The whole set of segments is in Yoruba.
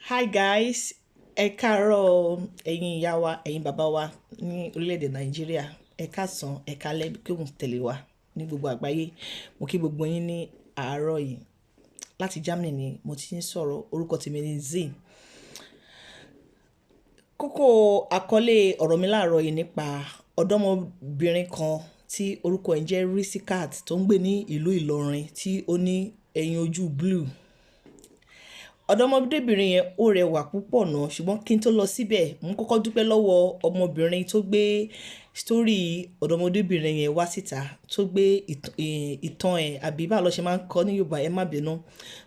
Hi guys, ẹ káàárọ̀ ẹ̀yin ìyá wa, ẹ̀yin bàbá wa ní orílẹ̀-èdè Nàìjíríà, ẹ káàsán, ẹ káalẹ́ kí òun tẹ̀lé wa ní gbogbo àgbáyé. Mo kí gbogbo yín ní àárọ̀ yìí. Láti Germany ni mo ti ń sọ̀rọ̀, orúkọ tèmi ni Zee. Kókó àkọlé ọ̀rọ̀ mi láàárọ̀ yìí nípa ọ̀dọ́mọbìnrin kan tí orúkọ ẹ̀ ń jẹ́ Risikat tó ń gbé ní ìlú Ìlọrin tí ó ní ẹyin ojú blue. Ọ̀dọ́mọdébìnrin yẹn ó rẹwà púpọ̀ náà, ṣùgbọ́n kí n tó lọ síbẹ̀ mo kọ́kọ́ dúpẹ́ lọ́wọ́ ọmọbìnrin tó gbé sítórì ọ̀dọ́mọdébìnrin yẹn wá síta, tó gbé ìtàn ẹ̀, àbí báwo ló ṣe máa ń kọ ní Yorùbá, ẹ má bínú,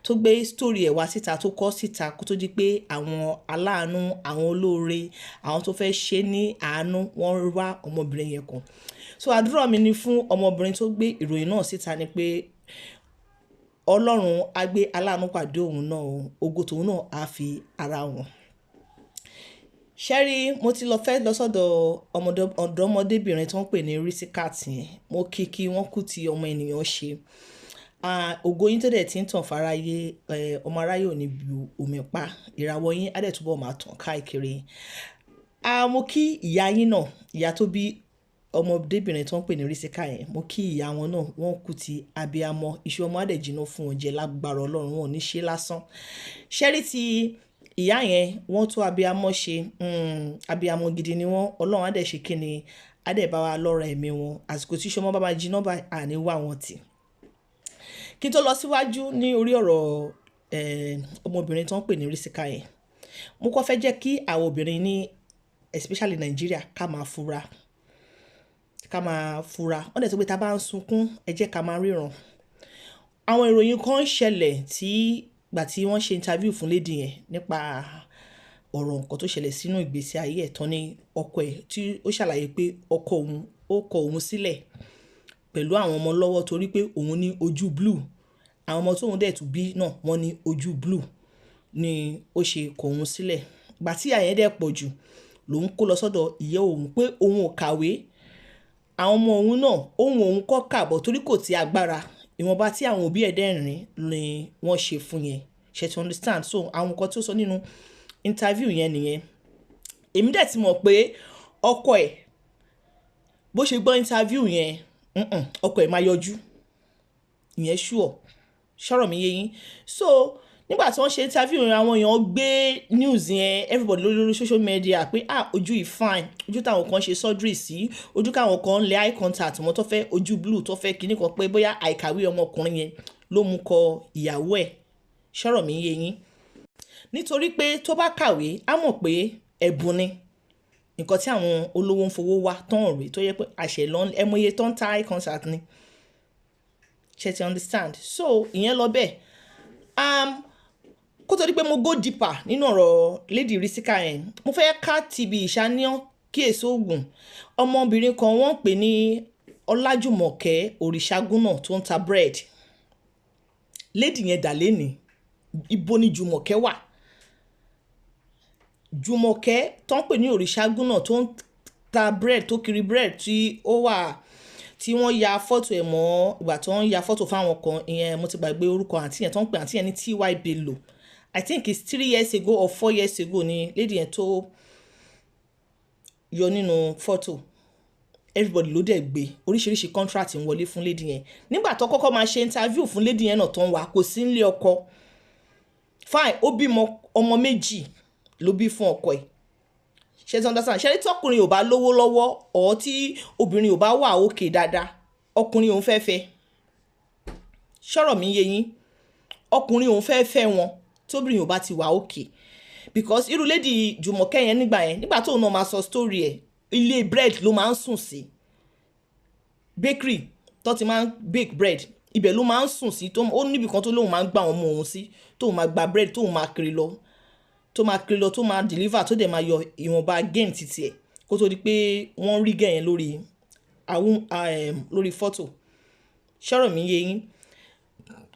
tó gbé sítórì ẹ̀ wá síta, tó kọ síta kó tó di pé àwọn aláàánú, àwọn olóore, àwọn tó fẹ́ ṣe ní àánú wọ́n wá ọmọbìnrin yẹn kàn. So àdúrà mi ni fún ọmọbìnrin tó gbé ìròyìn náà síta ni pé Ọlọ́run á gbé aláàánú pàdé òun náà, ògo tòun náà á fi ara wọn. Ṣẹ́rí, mo ti fẹ́ lọ sọ́dọ̀ ọ̀dọ́mọdébìnrin tó ń pè ní Risikat yẹn. Mo kí wọ́n kú tí ọmọ ènìyàn ṣe. Ògo yín tó dẹ̀ ti ń tàn fáráyé, ọmọ aráyé ò ní bu omi pa, ìràwọ̀ yín á dẹ̀ túbọ̀ máa tàn káàkiri. Mo kí ìyá yín náà, ìyá tó bí ọmọdébìnrin tó ń pè ní Risikat yẹn. Mo kí ìyá wọn náà, wọ́n kú ti abiyamọ, iṣẹ́ ọmọ á dẹ̀ jìnnà fún wọn jẹ lágbára Ọlọ́run, wọn ò ní ṣe lásán. Ṣẹ́rí ti ìyá yẹn, wọ́n tó abiyamọ ṣe, abiyamọ gidi ni wọ́n. Ọlọ́run á dẹ̀ ṣe kíni, á dẹ̀ bá wa lọ́ra ẹ̀mí wọn. Àsìkò tí iṣẹ́ ọmọ bá máa jìnnà bá àní wá wọn tì. Kí n tó lọ síwájú ní orí ọ̀rọ̀ ọmọbìnrin tó ń pè ní Risikat yẹn, mo kọ́ fẹ́ jẹ́ kí àwọn obìnrin ní especially Nigeria ká máa fura. Wọ́n dẹ̀ sọ pé tá a bá ń sunkún, ẹ jẹ́ ká máa ríran. Àwọn ìròyìn kan ń ṣẹlẹ̀ gbà tí wọ́n ṣe interview fún lady yẹn nípa ọ̀rọ̀ nǹkan tó ṣẹlẹ̀ sínú ìgbésí ayé ẹ̀ tán ní ọkọ ẹ̀, tí ó ṣàlàyé pé ọkọ òun ó kọ òun sílẹ̀ pẹ̀lú àwọn ọmọ lọ́wọ́ torí pé òun ní ojú blue. Àwọn ọmọ tóun dẹ̀ tún bí náà wọ́n ní ojú blue ni ó ṣe kọ òun sílẹ̀. Ìgbà tí àyẹn dẹ̀ pọ̀ jù lòun kó lọ sọ́dọ̀ ìyá òun pé òun ò kàwé. Àwọn ọmọ òun náà, òun kọ́ kàbọ̀ torí kò ti agbára. Ìwọ̀nba tí àwọn òbí ẹ̀ dẹ́rìn ni wọ́n ṣe fún yẹn. Ṣé to understand? So àwọn nǹkan tí ó sọ nínú interview yẹn nìyẹn. Èmi dẹ̀ ti mọ̀ pé ọkọ ẹ̀ bó ṣe gbọ́ interview yẹn, ọkọ ẹ̀ máa yọjú. Ìyẹn sure. Ṣọ́rọ̀ mi yé yín. So nígbà tí wọ́n ṣe interview yẹn, àwọn èèyàn gbé news yẹn, everybody lórí social media pé ojú yìí fine, ojú táwọn kan ṣe surgery sí, ojú káwọn kan lé eye contact wọn tó fẹ́ ojú blue tó fẹ́ kíní kan, pé bóyá àìkàwé ọmọkùnrin yẹn ló mú kọ ìyàwó ẹ̀. Ṣọ́rọ̀ mi yé yín. Nítorí pé tó bá kàwé á mọ̀ pé ẹ̀bùn ni nǹkan tí àwọn olówó ń fowó wá tán rí, tó yẹ pé àṣẹ ẹmọye tó ń ta eye contact ni. Ṣé ti understand? So ìyẹn lọ bẹ́ẹ̀. Kó tó di pé mo go deeper nínú ọ̀rọ̀ lady Risikat yẹn, mo fẹ́ ká tìbí ìṣàníyàn kíyèsí oògùn. Ọmọbìnrin kan wọ́n pè ní Ọlájùmọ̀kẹ́ Òrìṣàgúnà tó ń ta bread. Lady yẹn dà léni, ibo ni Jùmọ̀kẹ́ wà? Jùmọ̀kẹ́ tó ń pè ní Òrìṣàgúnà tó ń ta bread, tó kiri bread tí ó wà, tí wọ́n ya fọ́tò ẹ̀ mọ́ ìgbà tó ń ya fọ́tò fáwọn kan, ìyẹn mo ti gbàgbé orúkọ àǹtí yẹn tó ń pè àǹtí yẹn ní T.Y. Bello. I think it's 3 years ago or 4 years ago ni lady yẹn tó yọ nínú fọ́tò. Everybody ló dẹ̀ gbé oríṣiríṣi contract ń wọlé fún lady yẹn. Nígbà tó kọ́kọ́ máa ṣe interview fún lady yẹn náà tó ń wá, kò sí nílé ọkọ. Fine, ó bímọ ọmọ méjì ló bí fún ọkọ ẹ̀. Ṣé ti understand? Ṣé tí ọkùnrin ò bá lówó lọ́wọ́ ọ̀ tí obìnrin ò bá wà òkè dáadáa, ọkùnrin òun fẹ́. Ṣọ́rọ̀ mi yé yín. Ọkùnrin òun fẹ́ wọn tí obìnrin ò bá ti wà òkè. Because irú lady Jùmọ̀kẹ́ yẹn nígbà tóun náà máa sọ story ẹ̀, ilé bread ló máa ń sùn sí. Bakery tó ti máa ń bake bread, ibẹ̀ ló máa ń sùn sí. Ó níbi kan tó lóun máa ń gbà ọmọ òun sí, tóun máa gba bread, tóun máa kiri lọ, tó máa deliver, tó dẹ̀ máa yọ ìwọ̀nba gain títí ẹ̀ kó tó di pé wọ́n rí gẹ̀ yẹn lórí fọ́tò. Ṣọ́rọ̀ mi yé yín.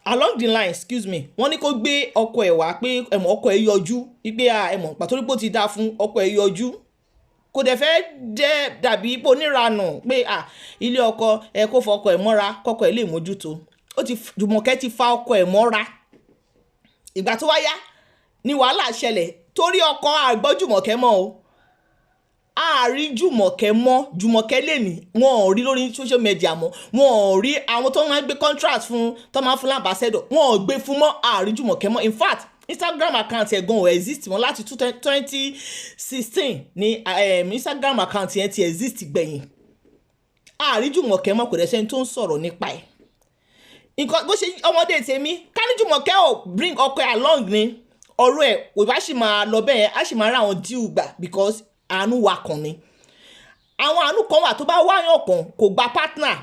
Along the line, excuse me, wọ́n ní kó gbé ọkọ ẹ̀ wá pé ọkọ ẹ̀ yọjú, wípé pàtó rí pé ó ti dá fún ọkọ ẹ̀ yọjú. Kò dẹ̀ fẹ́ dàbí ipò oníranù pé ilé ọkọ ẹ̀ kó fọkọ ẹ̀ mọ́ra kọ́kọ́ ẹ̀ lè mójútó. Jùmọ̀kẹ́ ti fa ọkọ ẹ̀ mọ́ra. Ìgbà tó wá yá ni wàhálà ṣẹlẹ̀ torí ọkọ àgbọ́ Jùmọ̀kẹ́ mọ́ o àárí Jùmọ̀kẹ́ mọ́ Jùmọ̀kẹ́ lè ní wọn ò rí lórí social media mọ́ wọn ò rí àwọn tó máa ń gbé contract fún tó máa ń fún ambassador wọn ò gbé fún mọ́ àárí Jùmọ̀kẹ́ mọ́ in fact Instagram account ẹ̀ gan ò exist mọ́ láti 2016 ní Instagram account yẹn ti exist gbẹ̀yìn àárí Jùmọ̀kẹ́ mọ́ kò dẹ̀ sẹ́ni tó ń sọ̀rọ̀ nípa ẹ̀ nǹkan bó ṣe ọmọdé tèmi ká ní Jùmọ̀kẹ́ ò bring ọkọ ẹ̀ along ni ọ̀rọ̀ ẹ̀ kò bá sì máa lọ bẹ́ẹ̀ á sì máa rà àwọn díù gbà because àánú wa kàn ni àwọn àánú kan wà tó bá wáyàn kan kò gba partner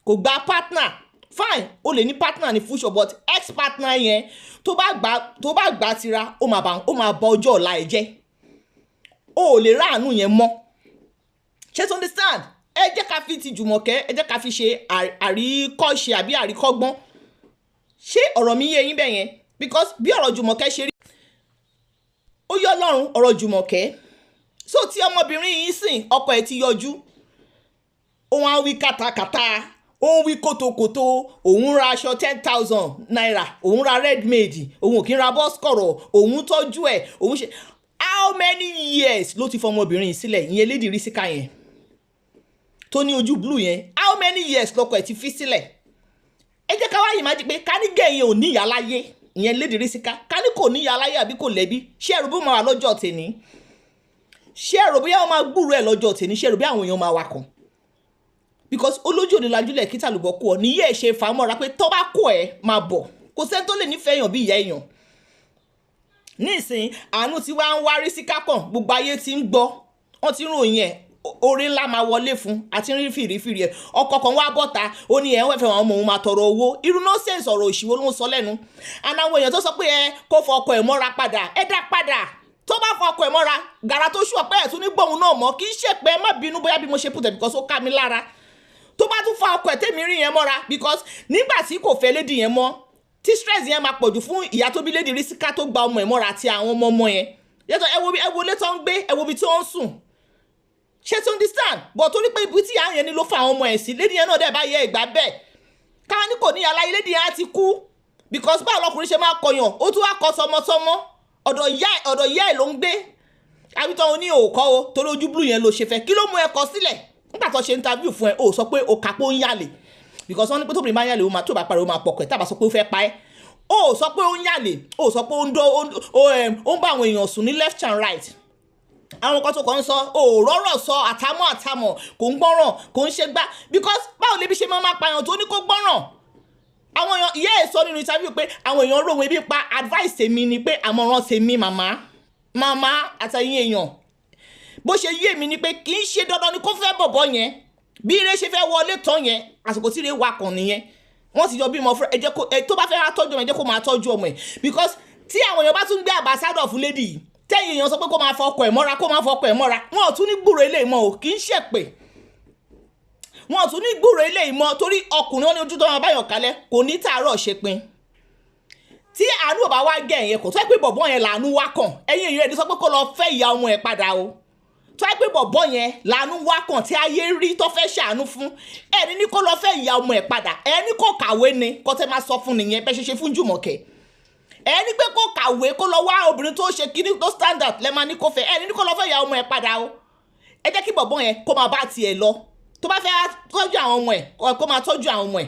kò gba partner fine o lè ní partner ní future but ex partner yẹn tó bá gbà tira ó máa bọ ọjọ́ ọ̀la ẹ̀ jẹ́ o ò lè rà àánú yẹn mọ́ ṣé to understand ẹ jẹ́ ká fi ti Jùmọ̀kẹ́ ẹ jẹ́ ká fi ṣe àríkọ́ṣe àbí àríkọ́gbọ́n ṣé ọ̀rọ̀ mi yé yín bẹ́ẹ̀ yẹn because bí ọ̀rọ̀ Jùmọ̀kẹ́ ṣe rí ó yọ Ọlọ́run ọ̀rọ̀ Jùmọ̀kẹ́ so tí ọmọbìnrin yìí sìn ọkọ ẹ̀ ti yọjú òun á wí kàtàkàtà òun wí kòtòkòtò òun ra aṣọ 10,000 naira òun ra red maid òun ò kí ń ra bọ́sikọ̀rọ̀ òun tọ́jú ẹ̀ òun ṣe how many years ló ti fọmọbìnrin yìí sílẹ̀ ìyẹn Lady Rísíkà yẹn tó ní ojú blue yẹn how many years lọkọ ẹ̀ ti fi sílẹ̀ ẹ jẹ́ ká wáyé má di pé ká ní gẹ̀yìn ò ní ìyá láyé ìyẹn Lady Rísíkà ká ní kò ní ìyá láyé àbí kò lẹ́bí ṣé ẹ̀rù bó máa wà lọ́jọ́ tèmi ṣé ẹ̀rù bóyá wọ́n máa gbúrò ẹ̀ lọ́jọ́ tèmi ṣé ẹ̀rù bí àwọn èèyàn máa wà kàn because olójú òní lajúlẹ̀ kí tàlùbọ̀ kú ọ níyẹ́ ẹ̀ ṣe fàámọ́ra pé tọ́ bá kó ẹ̀ máa bọ̀ kò sẹ́ni tó lè nífẹ̀ẹ́ èèyàn bí ìyá èèyàn nísìnyí àánú tí wàá ń wá Rísíkà kàn gbogbo ayé ti ń gbọ́ wọ́n ti ń ròyìn ẹ̀ orí ńlá máa wọlé fún àti rí fìrífìrí ẹ̀ ọkọ̀ kan wá bọ́ta ó ní ẹ̀ ń wẹ̀fẹ̀ àwọn ọmọ òun máa tọrọ owó irú nọ́ọ̀sẹ̀nsì ọ̀rọ̀ òṣìwò ló ń sọ lẹ́nu àwọn èèyàn tó sọ pé ẹ kó fọ ọkọ ẹ̀ mọ́ra padà ẹ dá padà tó bá fọ ọkọ ẹ̀ mọ́ra gàrà tó ṣú ọ̀pẹ́ ẹ̀ tún ní gbóhùn náà mọ́ kì í ṣe pé má bínú bóyá bí mo ṣe pùtẹ̀ because ó ká mi lára tó bá tún fọ ọkọ ẹ̀ tèmi rí yẹn mọ́ra because nígbà tí kò fẹ́ lédi yẹn mọ́ tí stress yẹn máa pọ̀jù fún ìyá tó bí Lady Rísíkà tó gba ọmọ ẹ̀ mọ́ra àti àwọn ọmọ yẹn yẹtọ̀ ẹ wo ilé tó ń gbé ẹ wo ibi tí wọ́n ń sùn ṣé to understand but torí pé ibi tí àyẹn ni ló fa àwọn ọmọ ẹ̀ sí Lady yẹn náà dẹ̀ bá yẹ ìgbà bẹ́ẹ̀ káwọn ní kò ní aláyé Lady yẹn á ti kú because báwo lọkùnrin ṣe máa kọyàn ó tún wá kọ sọmọsọmọ ọ̀dọ̀ ìyá ẹ̀ ló ń gbé àbítọ́ òní òkọ́ o torí ojú blue yẹn ló ṣe fẹ́ kí ló mú ẹ kọ sílẹ̀ nígbà tó ṣe interview fún ẹ ó sọ pé o kà pé ó ń yàlè because wọ́n ní pé tóbìnrin bá yàlè ó máa tó bá parí ó máa pọkọ̀ ẹ̀ tábà sọ pé ó fẹ́ pa ẹ́ ó sọ pé ó ń yàlè ó sọ pé ó ń bá àwọn èèyàn sùn ní left and right àwọn kan tó kàn ń sọ rọ́rọ̀ sọ àtàmọ̀ kò ń gbọ́ràn kò ń ṣe gbá because báwo lè bí ṣe máa pààyàn tó ní kó gbọ́ràn àwọn èèyàn ìyá ẹ̀ sọ nínú interview pé àwọn èèyàn ròhun ebi pa advice tèmi ni pé àmọ̀ràn tèmi màmá àtàyìn èèyàn bó ṣe yé mi ni pé kì í ṣe dandan ni kó fẹ́ bọ̀bọ̀ yẹn bí ire ṣe fẹ́ wọlé tán yẹn àsìkò tí ire wà kàn nìyẹn wọ́n ti jọ bímọ fún ẹ jẹ́ kó tó bá fẹ́ tọ́jú ọmọ ẹ jẹ́ kó máa tọ́jú ọmọ ẹ because tí àwọn èèyàn bá tún gbé ambassador fún lady yìí tẹ́yìn èèyàn sọ pé kó máa fọkọ ẹ̀ mọ́ra wọn ò tún ní gbúrò ilé ìmọ̀ ò kì í ṣèpè wọn ò tún ní gbúrò ilé ìmọ̀ torí ọkùnrin wọn ní ojú tó máa báyọ̀ kalẹ̀ kò ní tààrọ̀ ṣe pin tí àánú ò bá wá gẹ̀ yẹn kò tó ẹ pé bọ̀bọ̀ yẹn làánú wá kàn ẹ̀yìn èèyàn ẹni sọ pé kó lọ fẹ́ ìyá ọmọ ẹ̀ padà o tó ẹ pé bọ̀bọ̀ yẹn làánú wá kàn tí ayé rí tó fẹ́ ṣàánú fún ẹni ní kó lọ fẹ́ ìyá ọmọ ẹ̀ padà ẹni kò kàwé ni kó tẹ́ máa sọ fún nìyẹn bẹ́ẹ̀ ṣe fún Jùmọ̀kẹ́ ẹni pé kó kàwé kó lọ wá obìnrin tó ṣe kíní tó standard lẹ́ẹ̀ máa ní kó fẹ́ ẹni ní kó lọ fẹ́ ìyá ọmọ ẹ̀ padà o ẹ jẹ́ kí bọ̀bọ̀ yẹn kó máa bá tiẹ̀ lọ tó bá fẹ́ tọ́jú àwọn ọmọ ẹ̀ kó máa tọ́jú àwọn ọmọ ẹ̀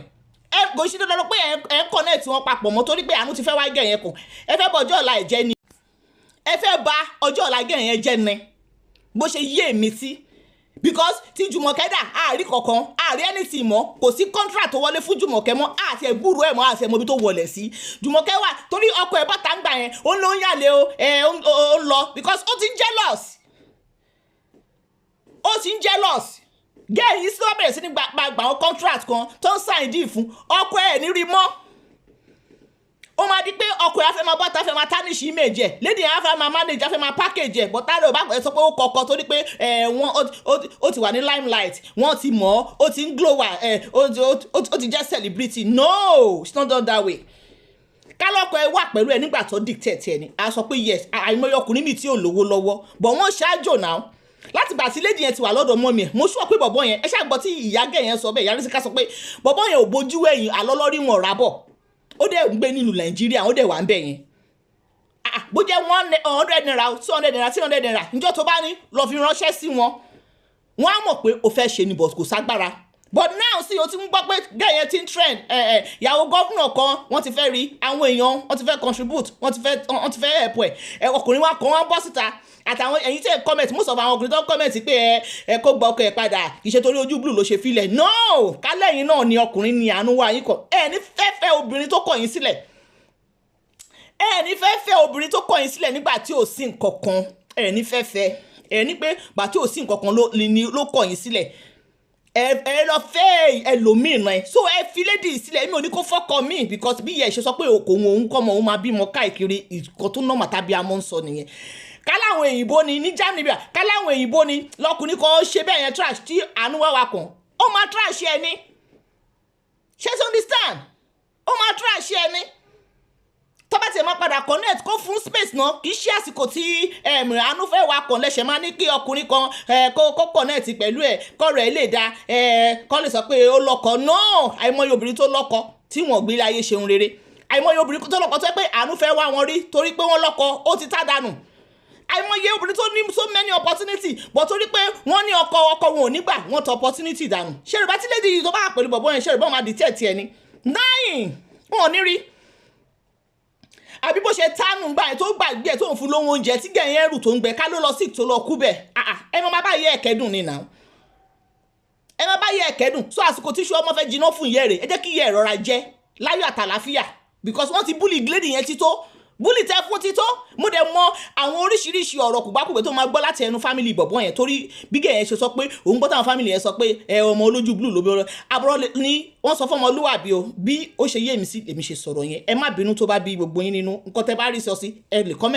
ẹ kò sí dandan pé ẹ ń connect wọn papọ̀ mọ́ torí pé àánú ti fẹ́ wá gẹ̀ yẹn kù ẹ fẹ́ bọ ọjọ́ ọ̀la ẹ̀ jẹ́ ni ẹ fẹ́ bà ọjọ́ ọ̀la gẹ̀ yẹn jẹ́ ni bó ṣe yé mi sí because tí Jùmọ̀kẹ́ dà àárí kankan àárí anything mọ́ kò sí contract tó wọlé fún Jùmọ̀kẹ́ mọ́ àti ẹ̀gbúrú ẹ̀ mọ́ àti ẹ̀mọ́bí tó wọlé sí Jùmọ̀kẹ́ wà torí ọkọ ẹ̀ bàtà ń gbà yẹn ó ń lọ ń yàlẹ̀ ó lọ because ó ti ń jealous gẹ́ẹ̀ yìí sí wọ́n bẹ̀rẹ̀ sí ní gbà àwọn contract kan tó ń sign deal fún ọkọ ẹ̀ ní rí mọ́ ó máa di pé ọkọ ẹ̀ á fẹ́ máa bọ́ta fẹ́ máa tarnish image ẹ̀ lady ẹ̀ á fẹ́ máa manage á fẹ́ máa package ẹ̀ but táwọn ò bá sọ pé ó kọ̀ọ̀kan torí pé ó ti wà ní limelight wọ́n ti mọ̀ ó ti ń glow ó ti jẹ́ celebrity no it's not done that way kálọ́kọ̀ ẹ wà pẹ̀lú ẹ nígbà tó dictate ẹ ni a sọ pé yes àìmọye ọkùnrin mi tí ò lówó lọ́wọ́ but wọ́n ṣáájò náà láti gbà tí lady yẹn ti wà lọ́dọ̀ mọ́ mi ẹ̀ mo sọ pé bọ̀bọ̀ yẹn ẹ ṣàgbọ́ tí ìyágẹ̀ yẹn sọ bẹ́ẹ̀ ìyá Rísíkà sọ pé bọ̀bọ̀ yẹn ò bójú ẹ̀yìn alọ́lọ́rí wọn rábọ̀ ó dẹ̀ ń gbé nínú Nàìjíríà ó dẹ̀ wà ń bẹ̀ yẹn bó jẹ́ 100 naira 200 naira 300 naira níjọ́ tó bá ní lọ fi ránṣẹ́ sí wọn wọ́n á mọ̀ pé o fẹ́ ṣe ni but kò ságbára. But now sí o ti ń gbọ́ pé gẹ̀yẹ́ ti ń trend ìyàwó gọ́vùnà kan wọ́n ti fẹ́ rí àwọn èèyàn wọ́n ti fẹ́ contribute wọ́n ti fẹ́ help ẹ̀ ọkùnrin wa kan wọ́n bọ́ síta àtàwọn ẹ̀yin tẹ́ comment most of àwọn ọkùnrin tó comment pé ẹ kó gba ọkọ ẹ̀ padà ìṣe torí ojú blue ló ṣe filẹ̀ no kálẹ̀yìn náà ni ọkùnrin ni àánú wa yín kọ ẹ ní fẹ́fẹ́ obìnrin tó kọ̀ yín sílẹ̀ ẹ ní fẹ́fẹ́ obìnrin tó kọ̀ yín sílẹ̀ nígbà tí ò sí nǹkan kan ẹ ní fẹ́fẹ́ ẹ ní pé gbà tí ò sí nǹkan kan ló kọ̀ yín sílẹ̀ ẹ lọ fẹ́ ẹlòmíràn ẹ so ẹ fi lady sílẹ̀ mi ò ní kó fọ́kọ mi because bí ìyá ẹ ṣe sọ pé òun kọ́ mọ òun máa bímọ káàkiri ìkọ́ tó nọ́mà tàbí amọ́ ń sọ nìyẹn káláwọn òyìnbó ni ní Germany bíi káláwọn òyìnbó ni lọkùnrin kan ṣe bẹ́ẹ̀ yẹn trash tí àánú wá wa kàn ó máa trash ẹni ṣe to understand ó máa trash ẹni tó bá tiẹ̀ máa padà connect kó fún space náà kì í ṣe àsìkò tí àánú fẹ́ wa kàn lẹ́sẹ̀ máa ní kí ọkùnrin kan kó connect pẹ̀lú ẹ̀ kọ́rọ̀ ẹ̀ lè da kọ́ lè sọ pé ó lọ́kọ no àìmọye obìnrin tó lọ́kọ tí wọ́n gbé láyé ṣeun rere àìmọye obìnrin tó lọ́kọ tó pé àánú fẹ́ wá wọn rí torí pé wọ́n lọ́kọ ó ti tá dànù àìmọye obìnrin tó ní so many opportunity but torí pé wọ́n ní ọkọ wọn ò ní gbà wọ́n tọ opportunity dànù ṣe rẹ̀ bá tí lady yìí tó bá pẹ̀lú bọ̀bọ̀ yẹn ṣe rẹ̀ bá wọn máa detect ẹni náà wọn ò ní rí àbí bó ṣe tánù gbà ẹ̀ tó gbàgbé ẹ̀ tó ń fún lóhun oúnjẹ tí gẹ̀yìn ẹrù tó ń gbẹ ká ló lọ sí tó lọ kú bẹ̀ ẹ máa bá yẹ ẹ̀kẹ́dùn ni náà ẹ máa bá yẹ ẹ̀kẹ́dùn so àsìkò tíṣu ọmọ fẹ́ jiná fún ìyẹ́ rẹ̀ ẹ jẹ́ kí ìyẹ́ rọra jẹ́ láyọ̀ àtàlàfíà because wọ́n ti búlì gílédì yẹn tító búlì tẹ́ fún tító mo dẹ̀ mọ àwọn oríṣiríṣi ọ̀rọ̀ kùgbàkùgbé tó máa gbọ́ láti ẹnu fámìlì bọ̀bọ̀ yẹn torí bí gẹ̀yẹ́ ṣe sọ pé òun gbọ́ táwọn fámìlì yẹn sọ pé ọmọ olójú blue ló bí ọ̀rọ̀ àbúrò ni wọ́n sọ fọ́mọ olúwàbí o bí ó ṣe yé mi sí èmi ṣe sọ̀rọ̀ yẹn ẹ má bínú tó bá bí gbogbo yín nínú nǹkan tẹ́ bá rí sọ sí ẹ lè comment.